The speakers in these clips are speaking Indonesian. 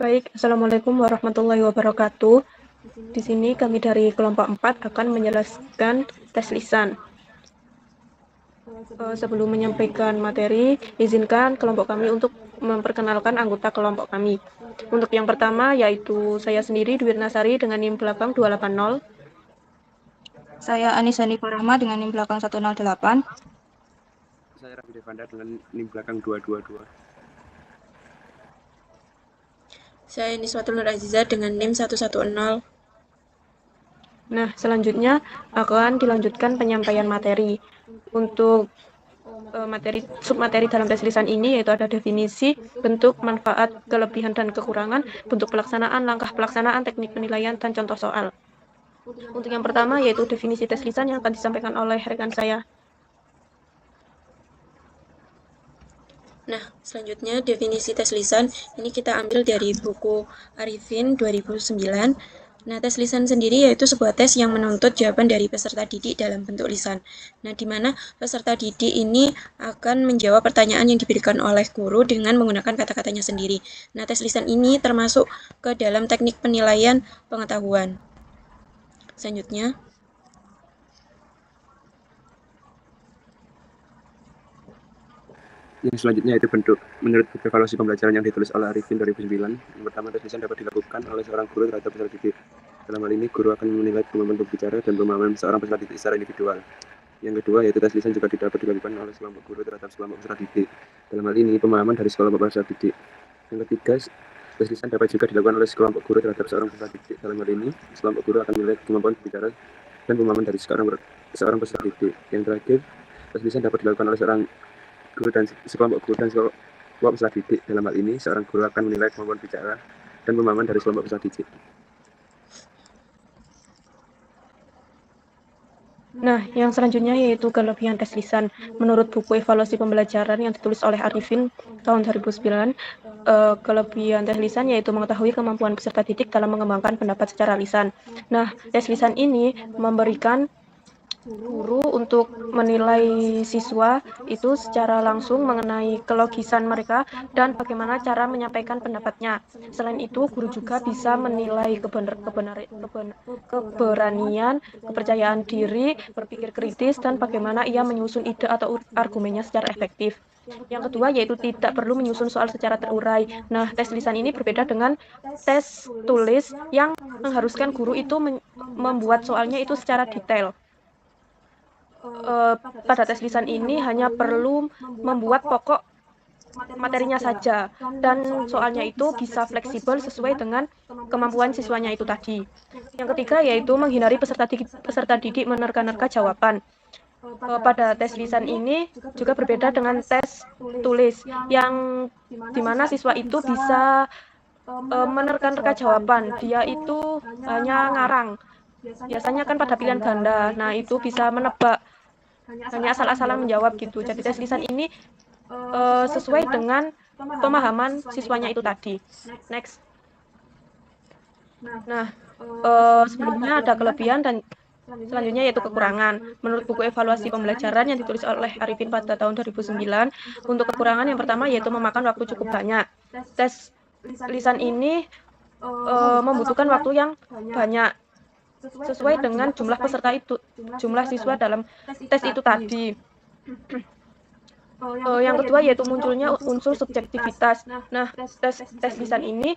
Baik, Assalamualaikum warahmatullahi wabarakatuh. Di sini kami dari kelompok 4 akan menjelaskan tes lisan. Sebelum menyampaikan materi, izinkan kelompok kami untuk memperkenalkan anggota kelompok kami. Untuk yang pertama yaitu saya sendiri, Dwi Nasari dengan NIM belakang 280. Saya Anisani Parahma dengan NIM belakang 108. Saya Raffi Devanda dengan NIM belakang 222. Saya Niswatul Nur Aziza dengan NIM 110. Nah, selanjutnya akan dilanjutkan penyampaian materi. Untuk submateri dalam tes lisan ini yaitu ada definisi, bentuk, manfaat, kelebihan dan kekurangan, bentuk pelaksanaan, langkah pelaksanaan, teknik penilaian, dan contoh soal. Untuk yang pertama yaitu definisi tes lisan yang akan disampaikan oleh rekan saya. Nah, selanjutnya definisi tes lisan ini kita ambil dari buku Arifin 2009. Nah, tes lisan sendiri yaitu sebuah tes yang menuntut jawaban dari peserta didik dalam bentuk lisan. Nah, di mana peserta didik ini akan menjawab pertanyaan yang diberikan oleh guru dengan menggunakan kata-katanya sendiri. Nah, tes lisan ini termasuk ke dalam teknik penilaian pengetahuan. Selanjutnya, Yang selanjutnya itu bentuk. Menurut buku evaluasi pembelajaran yang ditulis oleh Arifin 2009, yang pertama tes lisan dapat dilakukan oleh seorang guru terhadap peserta didik. Dalam hal ini, guru akan menilai kemampuan berbicara dan pemahaman seorang peserta didik secara individual. Yang kedua, yaitu tes lisan juga dapat dilakukan oleh sekelompok guru terhadap sekelompok peserta didik. Dalam hal ini, pemahaman dari sekelompok peserta didik. Yang ketiga, tes lisan dapat juga dilakukan oleh sekelompok guru terhadap seorang peserta didik. Dalam hal ini, sekelompok guru akan menilai kemampuan berbicara dan pemahaman dari seorang peserta didik. Yang terakhir, tes lisan dapat dilakukan oleh seorang guru dan sekelompok guru dan sekelompok peserta didik. Dalam hal ini, seorang guru akan menilai kemampuan bicara dan pemahaman dari sekelompok peserta didik. Nah, yang selanjutnya yaitu kelebihan tes lisan. Menurut buku evaluasi pembelajaran yang ditulis oleh Arifin tahun 2009, kelebihan tes lisan yaitu mengetahui kemampuan peserta didik dalam mengembangkan pendapat secara lisan. Nah, tes lisan ini memberikan guru untuk menilai siswa itu secara langsung mengenai kelogisan mereka dan bagaimana cara menyampaikan pendapatnya. Selain itu, guru juga bisa menilai keberanian, kepercayaan diri, berpikir kritis, dan bagaimana ia menyusun ide atau argumennya secara efektif. Yang kedua yaitu tidak perlu menyusun soal secara terurai. Nah, tes lisan ini berbeda dengan tes tulis yang mengharuskan guru itu membuat soalnya itu secara detail. Pada tes lisan ini hanya perlu membuat pokok materinya saja dan soalnya itu bisa fleksibel sesuai dengan kemampuan siswanya itu tadi. Yang ketiga yaitu menghindari peserta didik menerka-nerka jawaban. Pada tes lisan ini juga berbeda dengan tes tulis yang dimana siswa itu bisa menerka-nerka jawaban. Dia itu hanya ngarang. Biasanya kan pada pilihan ganda. Nah, itu bisa menebak, hanya asal-asalan menjawab gitu. Jadi tes lisan ini sesuai dengan pemahaman siswanya itu tadi. Next. Nah, sebelumnya ada kelebihan dan selanjutnya yaitu kekurangan. Menurut buku evaluasi pembelajaran yang ditulis oleh Arifin pada tahun 2009, untuk kekurangan yang pertama yaitu memakan waktu cukup banyak. Tes lisan ini membutuhkan waktu yang banyak sesuai dengan jumlah peserta itu, jumlah siswa dalam tes itu tadi. Yang kedua yaitu munculnya unsur subjektivitas. Nah, tes lisan ini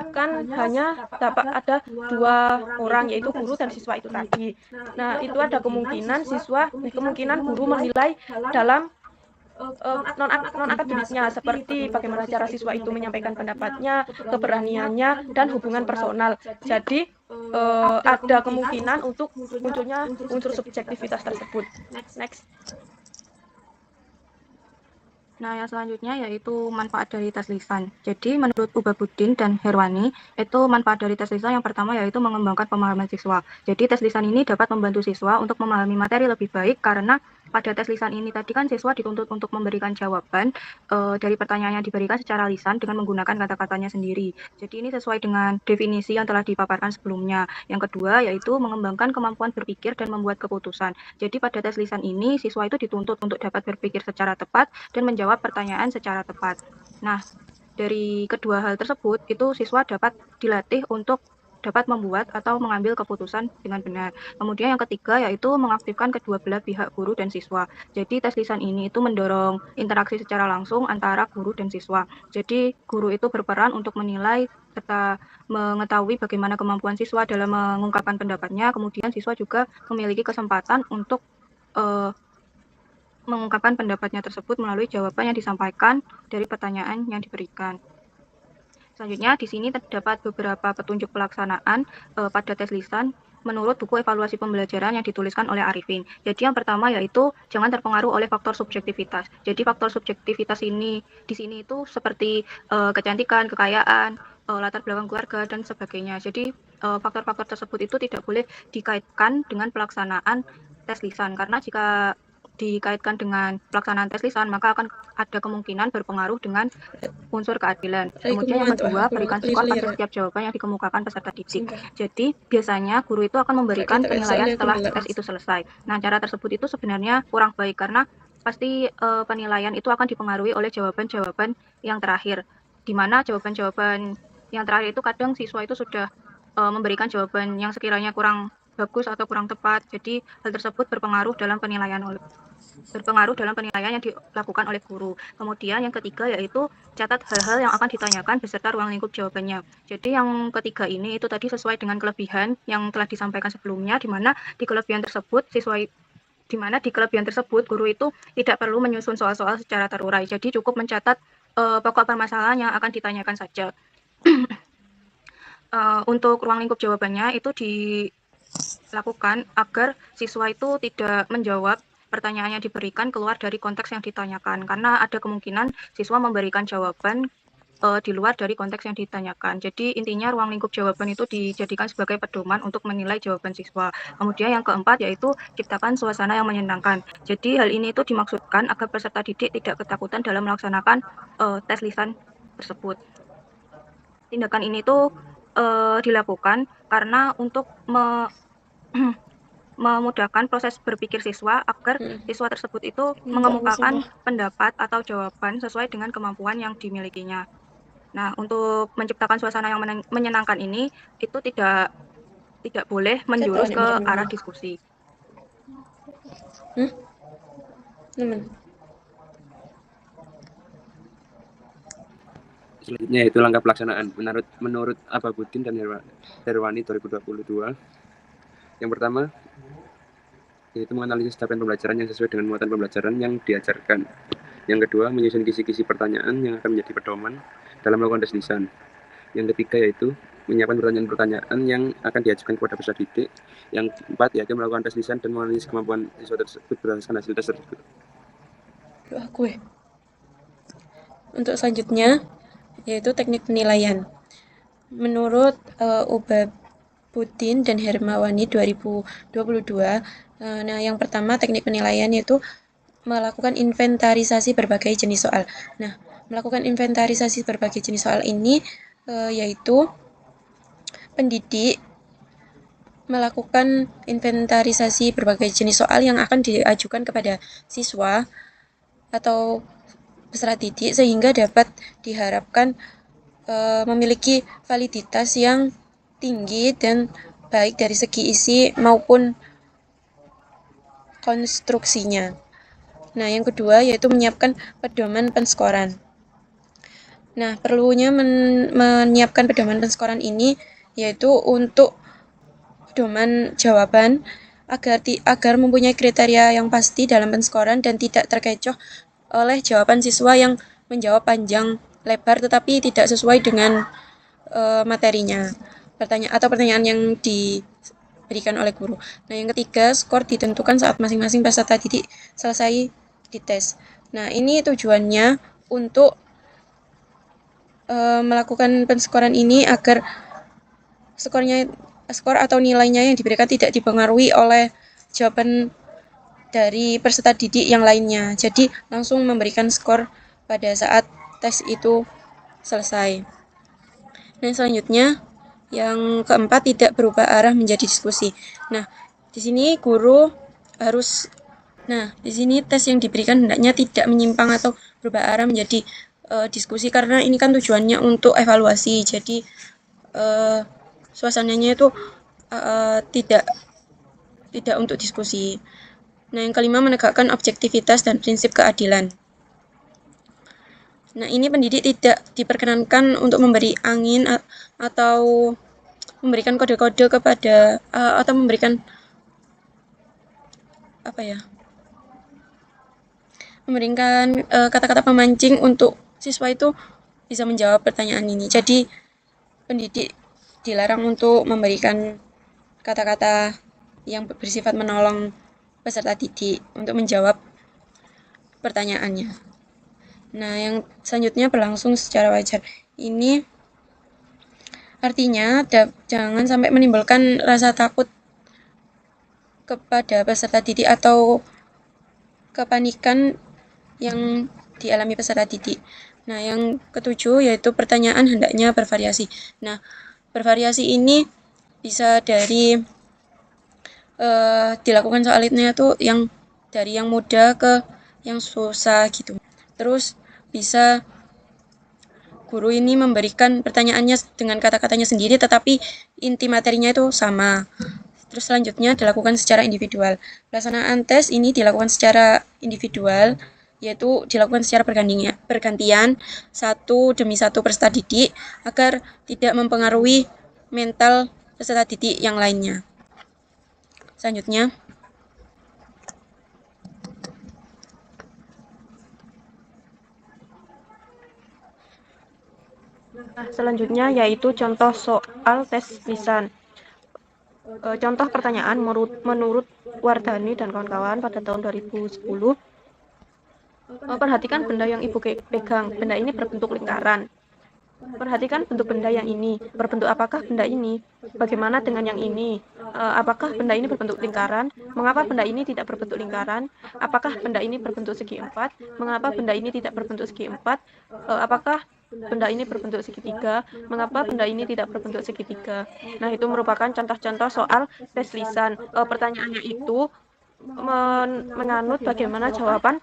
kan hanya dapat ada dua orang yaitu guru dan siswa itu tadi. Nah, itu ada kemungkinan guru menilai dalam non akademiknya seperti bagaimana cara siswa itu menyampaikan pendapatnya, keberaniannya, dan hubungan personal. Jadi ada kemungkinan untuk munculnya unsur subjektivitas tersebut. Next. Nah, yang selanjutnya yaitu manfaat dari tes lisan. Jadi, menurut Ubabudin dan Herwani, itu manfaat dari tes lisan yang pertama yaitu mengembangkan pemahaman siswa. Jadi, tes lisan ini dapat membantu siswa untuk memahami materi lebih baik karena pada tes lisan ini tadi kan siswa dituntut untuk memberikan jawaban dari pertanyaan yang diberikan secara lisan dengan menggunakan kata-katanya sendiri. Jadi, ini sesuai dengan definisi yang telah dipaparkan sebelumnya. Yang kedua yaitu mengembangkan kemampuan berpikir dan membuat keputusan. Jadi, pada tes lisan ini siswa itu dituntut untuk dapat berpikir secara tepat dan menjawab pertanyaan secara tepat. Nah, dari kedua hal tersebut, itu siswa dapat dilatih untuk dapat membuat atau mengambil keputusan dengan benar. Kemudian yang ketiga yaitu mengaktifkan kedua belah pihak guru dan siswa. Jadi tes lisan ini itu mendorong interaksi secara langsung antara guru dan siswa. Jadi guru itu berperan untuk menilai serta mengetahui bagaimana kemampuan siswa dalam mengungkapkan pendapatnya. Kemudian siswa juga memiliki kesempatan untuk mengungkapkan pendapatnya tersebut melalui jawaban yang disampaikan dari pertanyaan yang diberikan. Selanjutnya, di sini terdapat beberapa petunjuk pelaksanaan pada tes lisan menurut buku evaluasi pembelajaran yang dituliskan oleh Arifin. Jadi yang pertama yaitu jangan terpengaruh oleh faktor subjektivitas. Jadi faktor subjektivitas ini di sini itu seperti kecantikan, kekayaan, latar belakang keluarga dan sebagainya. Jadi faktor-faktor tersebut itu tidak boleh dikaitkan dengan pelaksanaan tes lisan karena jika dikaitkan dengan pelaksanaan tes lisan maka akan ada kemungkinan berpengaruh dengan unsur keadilan. Kemudian yang kedua, berikan skor pada setiap jawaban yang dikemukakan peserta didik. Jadi biasanya guru itu akan memberikan penilaian setelah tes itu selesai. Nah, cara tersebut itu sebenarnya kurang baik karena pasti penilaian itu akan dipengaruhi oleh jawaban-jawaban yang terakhir. Di mana jawaban-jawaban yang terakhir itu kadang siswa itu sudah memberikan jawaban yang sekiranya kurang bagus atau kurang tepat. Jadi hal tersebut berpengaruh dalam penilaian yang dilakukan oleh guru. Kemudian yang ketiga yaitu catat hal-hal yang akan ditanyakan beserta ruang lingkup jawabannya. Jadi yang ketiga ini itu tadi sesuai dengan kelebihan yang telah disampaikan sebelumnya, di mana di kelebihan tersebut guru itu tidak perlu menyusun soal-soal secara terurai. Jadi cukup mencatat pokok permasalahan yang akan ditanyakan saja. Untuk ruang lingkup jawabannya itu dilakukan agar siswa itu tidak menjawab pertanyaan yang diberikan keluar dari konteks yang ditanyakan, karena ada kemungkinan siswa memberikan jawaban di luar dari konteks yang ditanyakan. Jadi intinya ruang lingkup jawaban itu dijadikan sebagai pedoman untuk menilai jawaban siswa. Kemudian yang keempat yaitu ciptakan suasana yang menyenangkan. Jadi hal ini itu dimaksudkan agar peserta didik tidak ketakutan dalam melaksanakan tes lisan tersebut. Tindakan ini tuh dilakukan karena untuk memudahkan proses berpikir siswa agar siswa tersebut itu mengemukakan pendapat atau jawaban sesuai dengan kemampuan yang dimilikinya. Nah, untuk menciptakan suasana yang menyenangkan ini itu tidak boleh menjurus ke arah diskusi. Selanjutnya yaitu langkah pelaksanaan menurut Ababudin dan Herwani 2022. Yang pertama yaitu menganalisis capaian pembelajaran yang sesuai dengan muatan pembelajaran yang diajarkan. Yang kedua, menyusun kisi-kisi pertanyaan yang akan menjadi pedoman dalam melakukan tes lisan. Yang ketiga yaitu menyiapkan pertanyaan-pertanyaan yang akan diajukan kepada peserta didik. Yang keempat yaitu melakukan tes lisan dan menganalisis kemampuan siswa tersebut berdasarkan hasil tes tersebut. Untuk selanjutnya yaitu teknik penilaian. Menurut Ubabudin dan Hermawani 2022, nah yang pertama teknik penilaian yaitu melakukan inventarisasi berbagai jenis soal. Nah, melakukan inventarisasi berbagai jenis soal ini yaitu pendidik melakukan inventarisasi berbagai jenis soal yang akan diajukan kepada siswa atau peserta didik sehingga dapat diharapkan memiliki validitas yang tinggi dan baik dari segi isi maupun konstruksinya. Nah, yang kedua yaitu menyiapkan pedoman penskoran. Nah, perlunya menyiapkan pedoman penskoran ini yaitu untuk pedoman jawaban agar mempunyai kriteria yang pasti dalam penskoran dan tidak terkecoh oleh jawaban siswa yang menjawab panjang lebar tetapi tidak sesuai dengan materinya pertanyaan yang diberikan oleh guru. Nah, yang ketiga, skor ditentukan saat masing-masing peserta didik selesai dites. Nah, ini tujuannya untuk melakukan penskoran ini agar skor atau nilainya yang diberikan tidak dipengaruhi oleh jawaban dari peserta didik yang lainnya. Jadi langsung memberikan skor pada saat tes itu selesai. Nah, selanjutnya yang keempat, tidak berubah arah menjadi diskusi. Nah, di sini di sini tes yang diberikan hendaknya tidak menyimpang atau berubah arah menjadi diskusi karena ini kan tujuannya untuk evaluasi. Jadi suasananya itu tidak untuk diskusi. Nah, yang kelima menegakkan objektivitas dan prinsip keadilan. Nah, ini pendidik tidak diperkenankan untuk memberi angin atau memberikan kode-kode kepada atau memberikan memberikan kata-kata pemancing untuk siswa itu bisa menjawab pertanyaan ini. Jadi pendidik dilarang untuk memberikan kata-kata yang bersifat menolong peserta didik untuk menjawab pertanyaannya. Nah, yang selanjutnya berlangsung secara wajar. Ini artinya jangan sampai menimbulkan rasa takut kepada peserta didik atau kepanikan yang dialami peserta didik. Nah, yang ketujuh yaitu pertanyaan hendaknya bervariasi. Nah, bervariasi ini bisa dari dilakukan soalnya itu yang dari yang mudah ke yang susah gitu. Terus bisa guru ini memberikan pertanyaannya dengan kata-katanya sendiri tetapi inti materinya itu sama. Terus selanjutnya dilakukan secara individual. Pelaksanaan tes ini dilakukan secara individual, yaitu dilakukan secara bergantian satu demi satu peserta didik agar tidak mempengaruhi mental peserta didik yang lainnya. Selanjutnya, selanjutnya yaitu contoh soal tes lisan. Contoh pertanyaan menurut Wardani dan kawan-kawan pada tahun 2010. Perhatikan benda yang ibu pegang. Benda ini berbentuk lingkaran. Perhatikan bentuk benda yang ini. Berbentuk apakah benda ini? Bagaimana dengan yang ini? Apakah benda ini berbentuk lingkaran? Mengapa benda ini tidak berbentuk lingkaran? Apakah benda ini berbentuk segi 4? Mengapa benda ini tidak berbentuk segi 4? Apakah benda ini berbentuk segitiga? Mengapa benda ini tidak berbentuk segitiga? Nah, itu merupakan contoh-contoh soal tes lisan. Pertanyaannya itu menganut bagaimana jawaban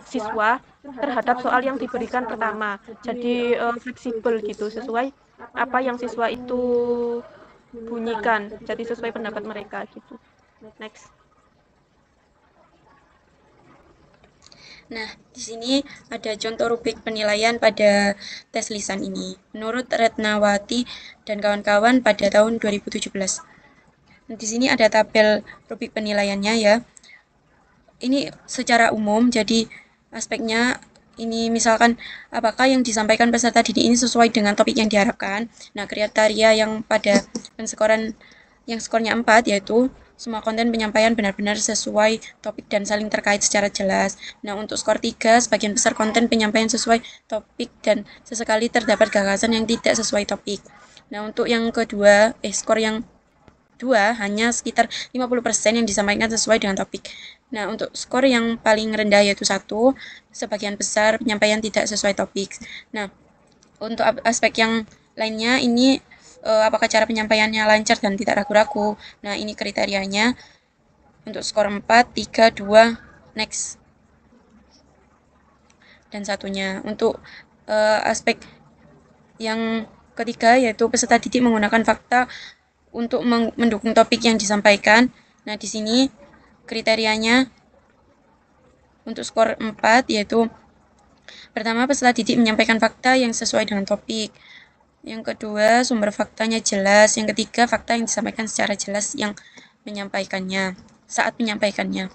siswa terhadap soal yang diberikan pertama. Jadi fleksibel gitu, sesuai apa yang siswa itu bunyikan. Jadi sesuai pendapat mereka gitu. Next. Nah, di sini ada contoh rubrik penilaian pada tes lisan ini. Menurut Retnawati dan kawan-kawan pada tahun 2017. Nah, di sini ada tabel rubrik penilaiannya ya. Ini secara umum, jadi aspeknya ini misalkan apakah yang disampaikan peserta didik ini sesuai dengan topik yang diharapkan. Nah, kriteria yang pada yang skornya 4 yaitu semua konten penyampaian benar-benar sesuai topik dan saling terkait secara jelas. Nah, untuk skor 3, sebagian besar konten penyampaian sesuai topik dan sesekali terdapat gagasan yang tidak sesuai topik. Nah, untuk yang kedua, skor yang 2 hanya sekitar 50% yang disampaikan sesuai dengan topik. Nah, untuk skor yang paling rendah yaitu 1, sebagian besar penyampaian tidak sesuai topik. Nah, untuk aspek yang lainnya ini apakah cara penyampaiannya lancar dan tidak ragu-ragu. Nah, ini kriterianya untuk skor 4, 3, 2, next. Dan satunya untuk aspek yang ketiga yaitu peserta didik menggunakan fakta untuk mendukung topik yang disampaikan. Nah, di sini kriterianya untuk skor 4 yaitu pertama, peserta didik menyampaikan fakta yang sesuai dengan topik. Yang kedua, sumber faktanya jelas. Yang ketiga, fakta yang disampaikan secara jelas yang menyampaikannya saat menyampaikannya.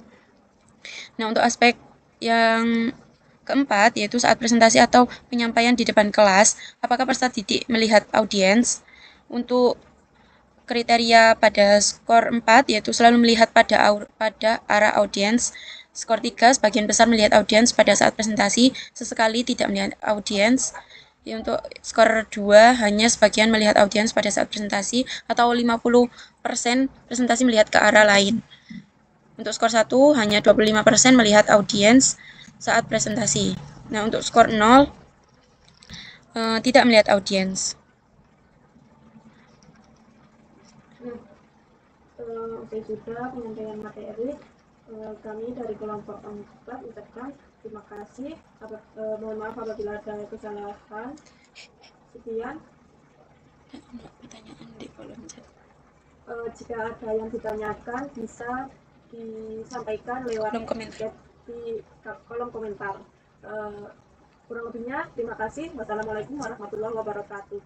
Nah, untuk aspek yang keempat yaitu saat presentasi atau penyampaian di depan kelas, apakah peserta didik melihat audiens? Untuk kriteria pada skor 4 yaitu selalu melihat pada arah audiens. Skor 3, sebagian besar melihat audiens pada saat presentasi, sesekali tidak melihat audiens. Ya, untuk skor 2, hanya sebagian melihat audiens pada saat presentasi atau 50% presentasi melihat ke arah lain. Untuk skor 1, hanya 25% melihat audiens saat presentasi. Nah, untuk skor 0, tidak melihat audiens. Usai sudah penyampaian materi, Kami dari kelompok 4 ucapkan terima kasih. Mohon maaf apabila ada kesalahan. Sekian. Pertanyaan di kolom chat. Jika ada yang ditanyakan bisa disampaikan lewat chat di kolom komentar. Kurang lebihnya terima kasih. Wassalamualaikum warahmatullahi wabarakatuh.